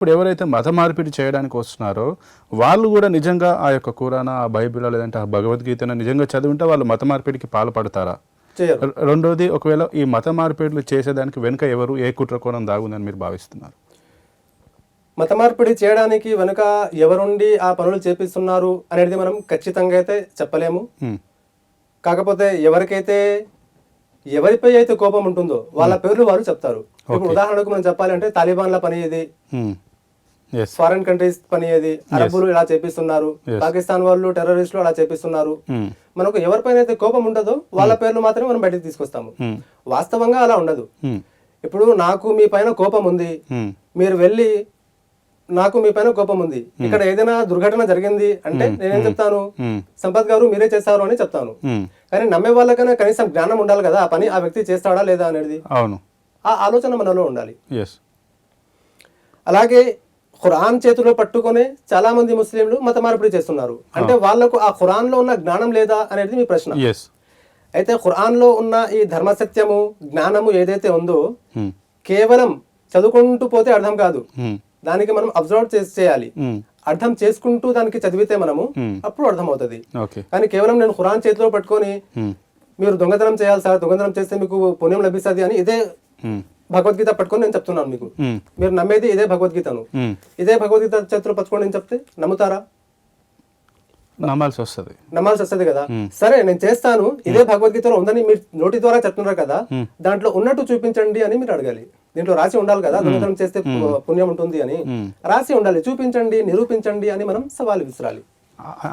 ఇప్పుడు ఎవరైతే మత మార్పిడి చేయడానికి వస్తున్నారో వాళ్ళు కూడా నిజంగా ఆ యొక్క ఖురాన్, ఆ బైబిల్ లేదంటే ఆ భగవద్గీతను నిజంగా చదివింటే వాళ్ళు మత మార్పిడికి పాల్పడతారా? రెండోది, ఒకవేళ ఈ మత మార్పిడులు చేసేదానికి వెనుక ఎవరు, ఏ కుట్ర కోణం దాగుందని మీరు భావిస్తున్నారు? మత మార్పిడి చేయడానికి వెనుక ఎవరుండి ఆ పనులు చేపిస్తున్నారు అనేది మనం ఖచ్చితంగా అయితే చెప్పలేము. కాకపోతే ఎవరిపై అయితే కోపం ఉంటుందో వాళ్ళ పేర్లు వారు చెప్తారు. ఇప్పుడు ఉదాహరణకు మనం చెప్పాలంటే తాలిబాన్ల పని ఇది, ఫారెన్ కంట్రీస్ పని ఏది, అరబ్బులు ఇలా చేపిస్తున్నారు, పాకిస్తాన్ వాళ్ళు టెర్రరిస్టులు అలా చేపిస్తున్నారు. మనకు ఎవరిపైన అయితే కోపం ఉంటుందో వాళ్ళ పేర్లు మాత్రమే మనం బయటకు తీసుకొస్తాము. వాస్తవంగా అలా ఉండదు. ఇప్పుడు నాకు మీ పైన కోపం ఉంది, మీరు వెళ్ళి నాకు మీ పైన కోపం ఉంది, ఇక్కడ ఏదైనా దుర్ఘటన జరిగింది అంటే నేనేం చెప్తాను, సంపత్ గారు మీరే చేస్తారు అని చెప్తాను. కానీ నమ్మే వాళ్ళకైనా కనీసం జ్ఞానం ఉండాలి కదా, ఆ పని ఆ వ్యక్తి చేస్తాడా లేదా అనేది. ఆ ఆలోచన మనలో ఉండాలి. అలాగే ఖురాన్ చేతిలో పట్టుకునే చాలా మంది ముస్లింలు మత మార్పిడి చేస్తున్నారు. అంటే వాళ్లకు ఆ ఖురాన్ లో ఉన్న జ్ఞానం లేదా అనేది మీ ప్రశ్న. అయితే ఖురాన్ లో ఉన్న ఈ ధర్మసత్యము, జ్ఞానము ఏదైతే ఉందో కేవలం చదువుకుంటూ పోతే అర్థం కాదు, దానికి మనం అబ్జర్వ్ చేయాలి. అర్థం చేసుకుంటూ దానికి చదివితే మనము అప్పుడు అర్థం అవుతుంది. కానీ కేవలం నేను ఖురాన్ చేతిలో పట్టుకొని మీరు దొంగతనం చేయాలి సార్, దొంగతనం చేస్తే మీకు పుణ్యం లభిస్తుంది అని ఇదే భగవద్గీత పట్టుకొని నేను చెప్తున్నాను మీకు, మీరు నమ్మేది ఇదే భగవద్గీతను, ఇదే భగవద్గీత చేతిలో పట్టుకొని నేను చెప్తే నమ్ముతారా? నమ్మాల్సి వస్తుంది కదా. సరే నేను చేస్తాను, ఇదే భగవద్గీతలో ఉందని మీరు నోటి ద్వారా చెప్తున్నారు కదా, దాంట్లో ఉన్నట్టు చూపించండి అని మీరు అడగాలి. దీంట్లో రాసి ఉండాలి కదా, దొంగతనం చేస్తే పుణ్యం ఉంటుంది అని రాసి ఉండాలి. చూపించండి, నిరూపించండి అని మనం సవాలు విసిరాలి.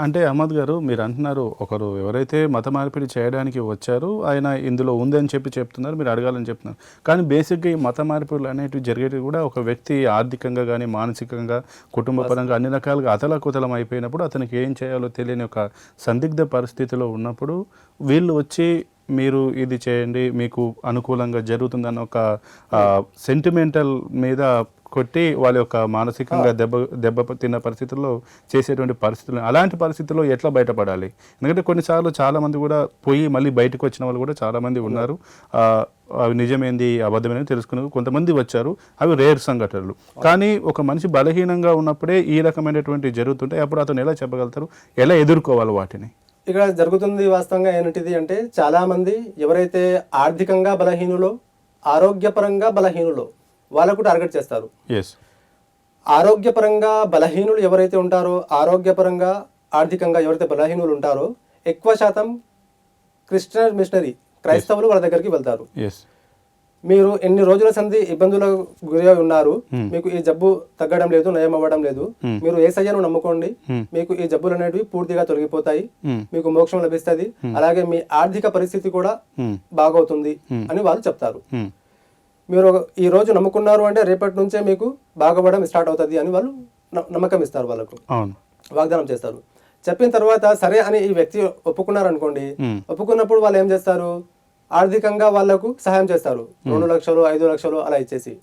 అంటే అహ్మద్ గారు, మీరు అంటున్నారు ఒకరు ఎవరైతే మత మార్పిడి చేయడానికి వచ్చారో ఆయన ఇందులో ఉందని చెప్తున్నారు, మీరు అడగాలని చెప్తున్నారు. కానీ బేసిక్గా ఈ మత మార్పిడులు అనేటివి జరిగేవి కూడా ఒక వ్యక్తి ఆర్థికంగా కానీ మానసికంగా కుటుంబపరంగా అన్ని రకాలుగా అతలకుతలం అయిపోయినప్పుడు అతనికి ఏం చేయాలో తెలియని ఒక సందిగ్ధ పరిస్థితిలో ఉన్నప్పుడు వీళ్ళు వచ్చి మీరు ఇది చేయండి మీకు అనుకూలంగా జరుగుతుందన్న ఒక సెంటిమెంటల్ మీద కొట్టి వాళ్ళ యొక్క మానసికంగా దెబ్బ తిన్న పరిస్థితుల్లో చేసేటువంటి పరిస్థితులు, అలాంటి పరిస్థితుల్లో ఎట్లా బయటపడాలి? ఎందుకంటే కొన్నిసార్లు చాలామంది కూడా పోయి మళ్ళీ బయటకు వచ్చిన వాళ్ళు కూడా చాలామంది ఉన్నారు. అవి నిజమేంది అబద్ధమేంది తెలుసుకుని కొంతమంది వచ్చారు. అవి రేర్ సంఘటనలు. కానీ ఒక మనిషి బలహీనంగా ఉన్నప్పుడే ఈ రకమైనటువంటి జరుగుతుంటాయి. అప్పుడు అతను ఎలా చెప్పగలుగుతారు, ఎలా ఎదుర్కోవాలి వాటిని? ఇక్కడ జరుగుతుంది వాస్తవంగా ఏంటిది అంటే, చాలా మంది ఎవరైతే ఆర్థికంగా బలహీనులో, ఆరోగ్యపరంగా బలహీనులో వాళ్ళకు టార్గెట్ చేస్తారు. ఆరోగ్యపరంగా బలహీనులు ఎవరైతే ఉంటారో, ఆరోగ్యపరంగా ఆర్థికంగా ఎవరైతే బలహీనులు ఉంటారో ఎక్కువ శాతం క్రిస్టియన్ మిషనరీ క్రైస్తవులు వాళ్ళ దగ్గరికి వెళ్తారు. మీరు ఎన్ని రోజుల సంధి ఇబ్బందులకు గురి ఉన్నారు, మీకు ఈ జబ్బు తగ్గడం లేదు, నయం అవ్వడం లేదు, మీరు యేసయ్యను నమ్ముకోండి, మీకు ఈ జబ్బులు అనేవి పూర్తిగా తొలగిపోతాయి, మీకు మోక్షం లభిస్తుంది, అలాగే మీ ఆర్థిక పరిస్థితి కూడా బాగవుతుంది అని వాళ్ళు చెప్తారు. మీరు ఈ రోజు నమ్ముకున్నారు అంటే రేపటి నుంచే మీకు బాగవడం స్టార్ట్ అవుతుంది అని వాళ్ళు నమ్మకం ఇస్తారు, వాళ్ళకు వాగ్దానం చేస్తారు. చెప్పిన తర్వాత సరే అని ఈ వ్యక్తి ఒప్పుకున్నారు అనుకోండి, ఒప్పుకున్నప్పుడు వాళ్ళు ఏం చేస్తారు, ఆర్థికంగా వాళ్లకు సహాయం చేస్తారు. 2 లక్షలు 5 లక్షలు అలా ఇచ్చేసి,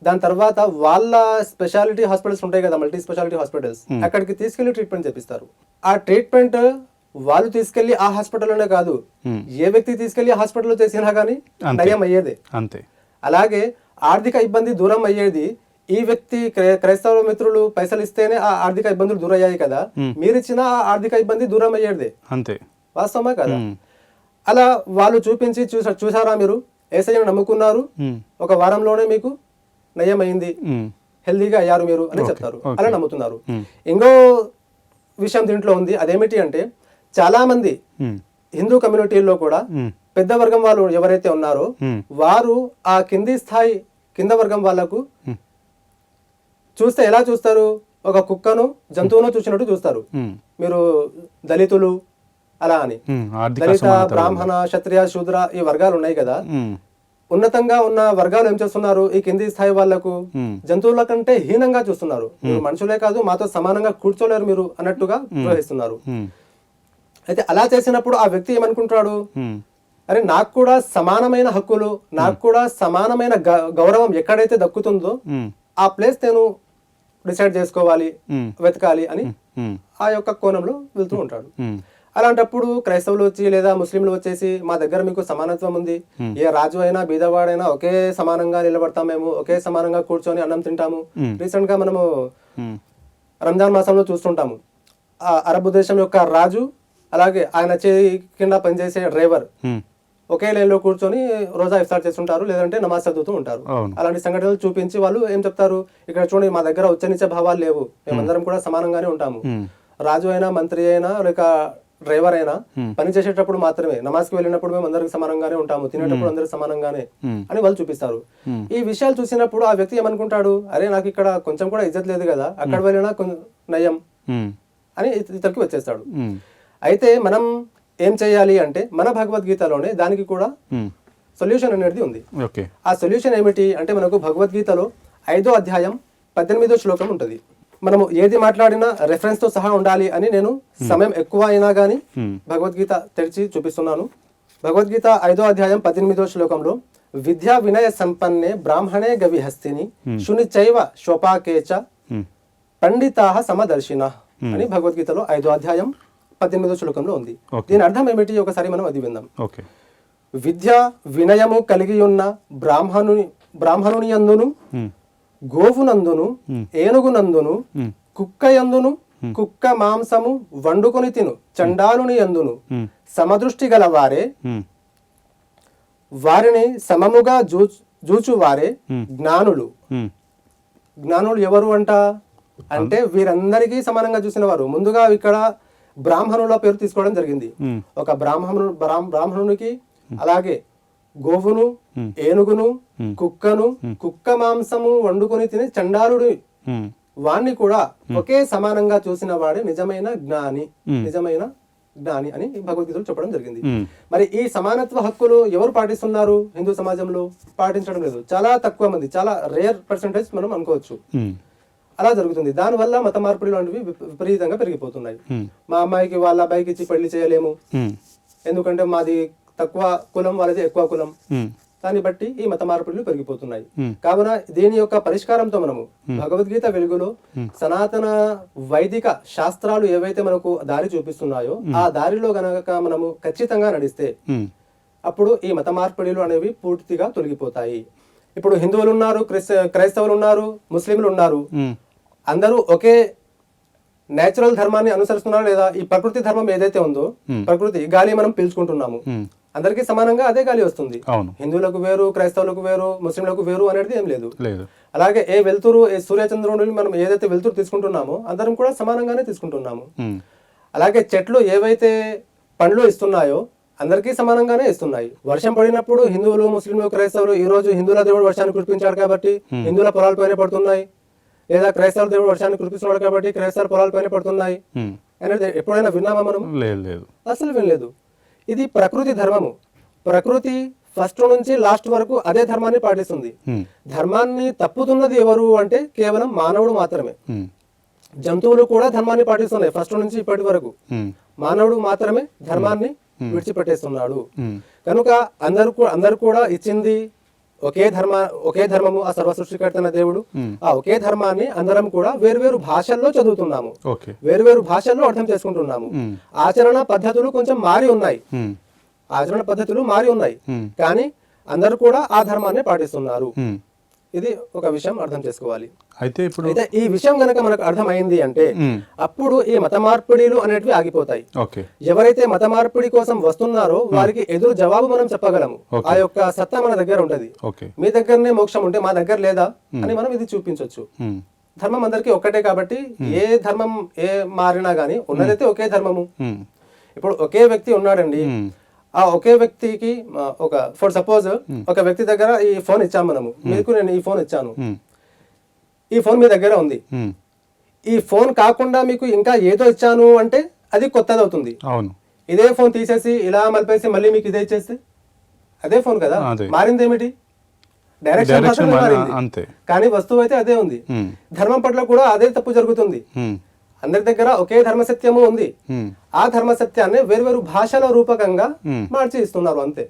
దాని తర్వాత వాళ్ళ స్పెషాలిటీ హాస్పిటల్స్ ఉంటాయి కదా, మల్టీ స్పెషాలిటీ హాస్పిటల్స్, అక్కడికి తీసుకెళ్లి ట్రీట్మెంట్ చేపిస్తారు. ఆ ట్రీట్మెంట్ వాళ్ళు తీసుకెళ్లి ఆ హాస్పిటల్లోనే కాదు, ఏ వ్యక్తి తీసుకెళ్లి హాస్పిటల్లో చేసినా కానీ నయం అయ్యేదే. అంతే. అలాగే ఆర్థిక ఇబ్బంది దూరం అయ్యేది ఈ వ్యక్తి, క్రైస్తవ మిత్రులు పైసలు ఇస్తేనే ఆ ఆర్థిక ఇబ్బందులు దూరం అయ్యాయి కదా, మీరిచ్చిన ఆ ఆర్థిక ఇబ్బంది దూరం అయ్యేదే. అంతే. వాస్తవమే కదా. అలా వాళ్ళు చూపించి చూసారా మీరు యేసయ్యను నమ్ముకున్నారు, ఒక వారంలోనే మీకు నయం అయింది, హెల్దీగా అయ్యారు మీరు అని చెప్తారు, అలా నమ్ముతున్నారు. ఇంకో విషయం దీంట్లో ఉంది, అదేమిటి అంటే చాలా మంది హిందూ కమ్యూనిటీల్లో కూడా పెద్ద వర్గం వాళ్ళు ఎవరైతే ఉన్నారో వారు ఆ కింద వర్గం వాళ్ళకు చూస్తే ఎలా చూస్తారు, ఒక కుక్కను జంతువును చూసినట్టు చూస్తారు. మీరు దళితులు అలా అని, దళిత బ్రాహ్మణ క్షత్రియ శూద్ర ఈ వర్గాలు ఉన్నాయి కదా, ఉన్నతంగా ఉన్న వర్గాలు ఏం చేస్తున్నారు, ఈ కింది స్థాయి వాళ్లకు జంతువుల కంటే హీనంగా చూస్తున్నారు. మీరు మనుషులే కాదు, మాతో సమానంగా కూర్చోలేరు మీరు అన్నట్టుగా ప్రవహిస్తున్నారు. అయితే అలా చేసినప్పుడు ఆ వ్యక్తి ఏమనుకుంటాడు, అరే నాకు కూడా సమానమైన హక్కులు, నాకు కూడా సమానమైన గౌరవం ఎక్కడైతే దక్కుతుందో ఆ ప్లేస్ నేను డిసైడ్ చేసుకోవాలి, వెతకాలి అని ఆ యొక్క కోణంలో వెళ్తూ ఉంటాడు. అలాంటప్పుడు క్రైస్తవులు వచ్చి లేదా ముస్లింలు వచ్చేసి మా దగ్గర మీకు సమానత్వం ఉంది, ఏ రాజు అయినా బీదవాడైనా ఒకే సమానంగా నిలబడతాం, మేము ఒకే సమానంగా కూర్చొని అన్నం తింటాము. రీసెంట్ గా మనము రంజాన్ మాసంలో చూస్తుంటాము, ఆ అరబ్ దేశం యొక్క రాజు అలాగే ఆయన చేయి కింద పనిచేసే డ్రైవర్ ఒకే లైన్ లో కూర్చొని రోజా ఇఫ్తార్ చేస్తుంటారు, లేదంటే నమాజ్ చదువుతూ ఉంటారు. అలాంటి సంఘటనలు చూపించి వాళ్ళు ఏం చెప్తారు, ఇక్కడ చూడండి మా దగ్గర ఉచ్చనిచ్చే భావాలు లేవు, మేమందరం కూడా సమానంగానే ఉంటాము. రాజు అయినా మంత్రి అయినా లేక డ్రైవర్ అయినా పని చేసేటప్పుడు మాత్రమే, నమాజ్కి వెళ్ళినప్పుడు మేము అందరికి సమానంగానే ఉంటాము, తినేటప్పుడు అందరికి సమానంగానే అని వాళ్ళు చూపిస్తారు. ఈ విషయాలు చూసినప్పుడు ఆ వ్యక్తి ఏమనుకుంటాడు, అరే నాకు ఇక్కడ కొంచెం కూడా ఇజ్జత్ లేదు కదా, అక్కడ వెళ్ళినా నయం అని ఇతనికి వచ్చేస్తాడు. అయితే మనం ఏం చేయాలి అంటే మన భగవద్గీతలోనే దానికి కూడా సొల్యూషన్ అనేది ఉంది. ఆ సొల్యూషన్ ఏమిటి అంటే మనకు భగవద్గీతలో 5వ అధ్యాయం 18వ శ్లోకం ఉంటుంది. మనము ఏది మాట్లాడినా రెఫరెన్స్ తో సహా ఉండాలి అని నేను సమయం ఎక్కువ అయినా గానీ భగవద్గీత తెరిచి చూపిస్తున్నాను. భగవద్గీత 5వ అధ్యాయం 18వ శ్లోకంలో విద్యా వినయ సంపన్నే బ్రాహ్మణే గవిహస్తిని శునిచైవ శోపాకేచ పండితాః సమదర్శిన అని భగవద్గీతలో 5వ అధ్యాయం 18వ శ్లోకంలో ఉంది. దీని అర్థం ఏమిటి ఒకసారి మనం అది విందాం. విద్య వినయము కలిగి ఉన్న బ్రాహ్మణుని యందును గోవునందును ఏనుగునందును కుక్కయందును కుక్క మాంసము వండుకొని తిను చండాలుని యందును సమదృష్టి గల వారే వారిని సమముగా జూచువారే జ్ఞానులు. జ్ఞానులు ఎవరు అంటే వీరందరికీ సమానంగా చూసిన వారు. ముందుగా ఇక్కడ బ్రాహ్మణుల పేరు తీసుకోవడం జరిగింది. ఒక బ్రాహ్మణునికి అలాగే గోవును ఏనుగును కుక్కను కుక్క మాంసము వండుకొని తినే చండాలుడు వాణ్ణి కూడా ఒకే సమానంగా చూసిన వాడే నిజమైన జ్ఞాని అని భగవద్గీతలో చెప్పడం జరిగింది. మరి ఈ సమానత్వ హక్కులు ఎవరు పాటిస్తున్నారు? హిందూ సమాజంలో పాటించడం లేదు, చాలా తక్కువ మంది, చాలా రేర్ పర్సెంటేజ్ మనం అనుకోవచ్చు. అలా జరుగుతుంది. దానివల్ల మత మార్పిడి లాంటివి విపరీతంగా పెరిగిపోతున్నాయి. మా అమ్మాయికి వాళ్ళ అబ్బాయికి ఇచ్చి పెళ్లి చేయలేము, ఎందుకంటే మాది తక్కువ కులం, వాళ్ళది ఎక్కువ కులం. దాన్ని బట్టి ఈ మత మార్పిడులు పెరిగిపోతున్నాయి. కావున దీని యొక్క పరిష్కారంతో మనము భగవద్గీత వెలుగులో సనాతన వైదిక శాస్త్రాలు ఏవైతే మనకు దారి చూపిస్తున్నాయో ఆ దారిలో గనక మనము ఖచ్చితంగా నడిస్తే అప్పుడు ఈ మత మార్పిడులు అనేవి పూర్తిగా తొలగిపోతాయి. ఇప్పుడు హిందువులు ఉన్నారు, క్రైస్తవులు ఉన్నారు, ముస్లింలు ఉన్నారు, అందరూ ఒకే నేచురల్ ధర్మాన్ని అనుసరిస్తున్నారు. లేదా ఈ ప్రకృతి ధర్మం ఏదైతే ఉందో, ప్రకృతి గాలి మనం పీల్చుకుంటున్నాము, అందరికీ సమానంగా అదే గాలి వస్తుంది. హిందువులకు వేరు, క్రైస్తవులకు వేరు, ముస్లింలకు వేరు అనేది ఏం లేదు. అలాగే ఏ వెలుతురు, ఏ సూర్యచంద్రుడు మనం ఏదైతే వెలుతురు తీసుకుంటున్నామో అందరం కూడా సమానంగానే తీసుకుంటున్నాము. అలాగే చెట్లు ఏవైతే పండ్లు ఇస్తున్నాయో అందరికీ సమానంగానే ఇస్తున్నాయి. వర్షం పడినప్పుడు హిందువులు, ముస్లింలు, క్రైస్తవులు ఈ రోజు హిందువుల దేవుడు వర్షాన్ని కురిపించాడు కాబట్టి హిందువుల పొలాలపైనే పడుతున్నాయి, లేదా క్రైస్తవుల దేవుడు వర్షాన్ని కురిపిస్తున్నాడు కాబట్టి క్రైస్తవుల పొలాలపైనే పడుతున్నాయి అనేది ఎప్పుడైనా విన్నామా మనం? అసలు వినలేదు. ఇది ప్రకృతి ధర్మము. ప్రకృతి ఫస్ట్ నుంచి లాస్ట్ వరకు అదే ధర్మాన్ని పాటిస్తుంది. ధర్మాన్ని తప్పుతున్నది ఎవరు అంటే కేవలం మానవుడు మాత్రమే. జంతువులు కూడా ధర్మాన్ని పాటిస్తున్నాయి ఫస్ట్ నుంచి ఇప్పటి వరకు. మానవుడు మాత్రమే ధర్మాన్ని విడిచిపెట్టేస్తున్నాడు. కనుక అందరు కూడా ఇచ్చింది ఒకే ధర్మము, ఆ సర్వ సృష్టికర్తన దేవుడు. ఆ ఒకే ధర్మాన్ని అందరం కూడా వేరువేరు భాషల్లో చదువుతున్నాము, వేరువేరు భాషల్లో అర్థం చేసుకుంటున్నాము. ఆచరణ పద్ధతులు కొంచెం మారి ఉన్నాయి, కానీ అందరూ కూడా ఆ ధర్మాన్ని పాటిస్తున్నారు. ఇది ఒక విషయం అర్థం చేసుకోవాలి. అయితే ఈ విషయం గనక మనకు అర్థమైంది అంటే అప్పుడు ఈ మత మార్పిడిలు అనేటివి ఆగిపోతాయి. ఎవరైతే మత మార్పిడి కోసం వస్తున్నారో వారికి ఎదురు జవాబు మనం చెప్పగలము. ఆ యొక్క సత్తా మన దగ్గర ఉంటది. మీ దగ్గరనే మోక్షం ఉంటే మా దగ్గర లేదా అని మనం ఇది చూపించవచ్చు. ధర్మం అందరికీ ఒక్కటే కాబట్టి ఏ ధర్మం ఏ మారినా గానీ ఉన్నదైతే ఒకే ధర్మము. ఇప్పుడు ఒకే వ్యక్తి ఉన్నాడండి, ఆ ఒకే వ్యక్తికి ఫర్ సపోజ్ ఒక వ్యక్తి దగ్గర ఈ ఫోన్ ఇచ్చాము మనము, మీకు నేను ఈ ఫోన్ ఇచ్చాను, ఈ ఫోన్ మీ దగ్గర ఉంది. ఈ ఫోన్ కాకుండా మీకు ఇంకా ఏదో ఇచ్చాను అంటే అది కొత్తది అవుతుంది. ఇదే ఫోన్ తీసేసి ఇలా మలిపేసి మళ్ళీ మీకు ఇదే ఇచ్చేస్తే అదే ఫోన్ కదా, మారింది ఏమిటి? డైరెక్షన్ మారింది, కానీ వస్తువు అయితే అదే ఉంది. ధర్మం పట్ల కూడా అదే తప్పు జరుగుతుంది. అందరి దగ్గర ఒకే ధర్మ సత్యము ఉంది, ఆ ధర్మ సత్యాన్ని వేరువేరు భాషల రూపకంగా మార్చి ఇస్తున్నారు అంతే.